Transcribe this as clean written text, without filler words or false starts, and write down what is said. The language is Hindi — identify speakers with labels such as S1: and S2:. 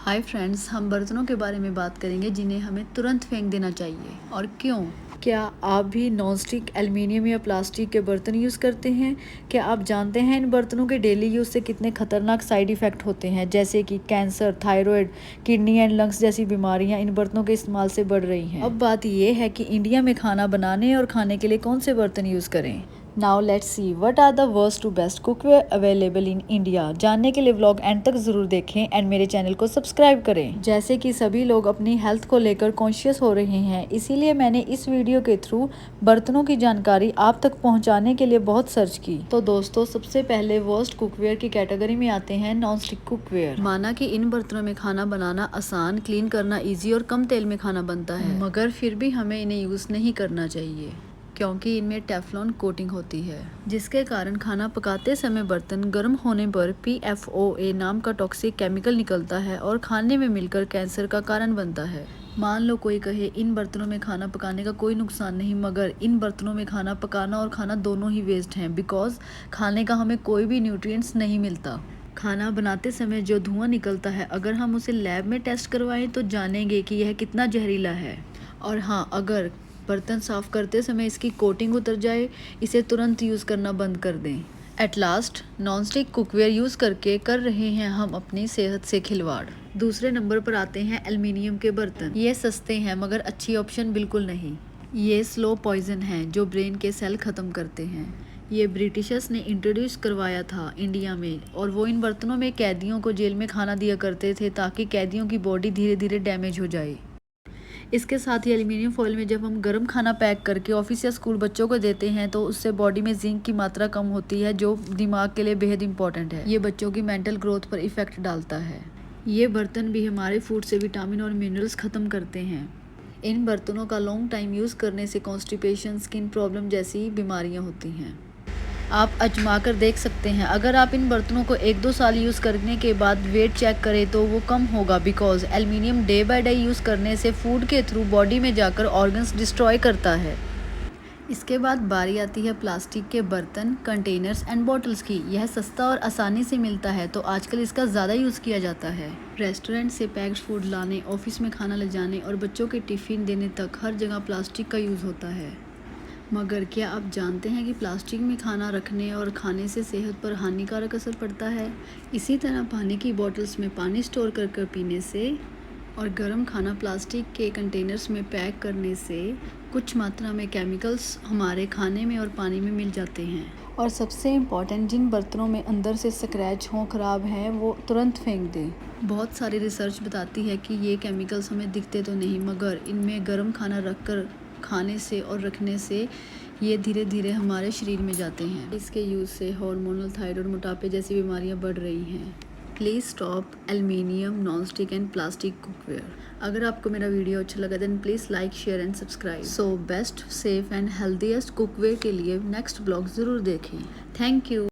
S1: हाय फ्रेंड्स, हम बर्तनों के बारे में बात करेंगे जिन्हें हमें तुरंत फेंक देना चाहिए। और क्यों? क्या आप भी नॉन स्टिक, एल्युमिनियम या प्लास्टिक के बर्तन यूज़ करते हैं? क्या आप जानते हैं इन बर्तनों के डेली यूज़ से कितने खतरनाक साइड इफ़ेक्ट होते हैं, जैसे कि cancer, thyroid, kidney and lungs जैसी बीमारियां इन बर्तनों के इस्तेमाल से बढ़ रही हैं। अब बात ये है कि इंडिया में खाना बनाने और खाने के लिए कौन से बर्तन यूज़ करें। Now let's see what are the worst to best cookware available in India. जानने के लिए व्लॉग एंड तक जरूर देखें एंड मेरे चैनल को सब्सक्राइब करें। जैसे कि सभी लोग अपनी हेल्थ को लेकर कॉन्शियस हो रहे हैं, इसीलिए मैंने इस वीडियो के थ्रू बर्तनों की जानकारी आप तक पहुंचाने के लिए बहुत सर्च की। तो दोस्तों, सबसे पहले वर्स्ट कुकवेयर की कैटेगरी में आते हैं नॉन स्टिक कुकवेयर। माना कि इन बर्तनों में खाना बनाना आसान, क्लीन करना ईजी और कम तेल में खाना बनता है, मगर फिर भी हमें इन्हें यूज नहीं करना चाहिए क्योंकि इनमें टेफ्लॉन कोटिंग होती है, जिसके कारण खाना पकाते समय बर्तन गर्म होने पर PFOA नाम का टॉक्सिक केमिकल निकलता है और खाने में मिलकर कैंसर का कारण बनता है। मान लो कोई कहे इन बर्तनों में खाना पकाने का कोई नुकसान नहीं, मगर इन बर्तनों में खाना पकाना और खाना दोनों ही वेस्ट हैं, बिकॉज खाने का हमें कोई भी न्यूट्रिएंट्स नहीं मिलता। खाना बनाते समय जो धुआं निकलता है, अगर हम उसे लैब में टेस्ट करवाएं तो जानेंगे कि यह कितना जहरीला है। और हाँ, अगर बर्तन साफ करते समय इसकी कोटिंग उतर जाए, इसे तुरंत यूज़ करना बंद कर दें। At last, non stick cookware use करके कर रहे हैं हम अपनी सेहत से खिलवाड़। दूसरे नंबर पर आते हैं एल्युमिनियम के बर्तन। ये सस्ते हैं मगर अच्छी ऑप्शन बिल्कुल नहीं। ये स्लो पॉइजन हैं जो ब्रेन के सेल ख़त्म करते हैं। ये ब्रिटिशर्स ने इंट्रोड्यूस करवाया था इंडिया में, और वो इन बर्तनों में कैदियों को जेल में खाना दिया करते थे ताकि कैदियों की बॉडी धीरे धीरे डैमेज हो जाए। इसके साथ ही एल्युमिनियम फॉइल में जब हम गर्म खाना पैक करके ऑफिस या स्कूल बच्चों को देते हैं तो उससे बॉडी में जिंक की मात्रा कम होती है, जो दिमाग के लिए बेहद इंपॉर्टेंट है। ये बच्चों की मेंटल ग्रोथ पर इफेक्ट डालता है। ये बर्तन भी हमारे फूड से विटामिन और मिनरल्स ख़त्म करते हैं। इन बर्तनों का लॉन्ग टाइम यूज़ करने से कॉन्स्टिपेशन, स्किन प्रॉब्लम जैसी बीमारियाँ होती हैं। आप आजमा कर देख सकते हैं। अगर आप इन बर्तनों को 1-2 साल यूज़ करने के बाद वेट चेक करें तो वो कम होगा, because aluminium day by day use करने से फूड के थ्रू बॉडी में जाकर ऑर्गन्स डिस्ट्रॉय करता है। इसके बाद बारी आती है प्लास्टिक के बर्तन, कंटेनर्स एंड बॉटल्स की। यह सस्ता और आसानी से मिलता है तो आजकल इसका ज़्यादा यूज़ किया जाता है। रेस्टोरेंट से पैक्ड फूड लाने, ऑफिस में खाना ले जाने और बच्चों के टिफ़िन देने तक हर जगह प्लास्टिक का यूज़ होता है। मगर क्या आप जानते हैं कि प्लास्टिक में खाना रखने और खाने से सेहत पर हानिकारक असर पड़ता है? इसी तरह पानी की बोतल्स में पानी स्टोर कर पीने से और गर्म खाना प्लास्टिक के कंटेनर्स में पैक करने से कुछ मात्रा में केमिकल्स हमारे खाने में और पानी में मिल जाते हैं। और सबसे इम्पॉर्टेंट, जिन बर्तनों में अंदर से स्क्रैच हों, ख़राब हैं, वो तुरंत फेंक दें। बहुत सारी रिसर्च बताती है कि ये केमिकल्स हमें दिखते तो नहीं, मगर इनमें गर्म खाना रखकर खाने से और रखने से ये धीरे धीरे हमारे शरीर में जाते हैं। इसके यूज़ से हार्मोनल, थायराइड, मोटापे जैसी बीमारियां बढ़ रही हैं। Please stop aluminium, non stick and plastic cookware. अगर आपको मेरा वीडियो अच्छा लगा then please like, share and subscribe. So best, safe and healthiest cookware के लिए नेक्स्ट ब्लॉग ज़रूर देखें। Thank you.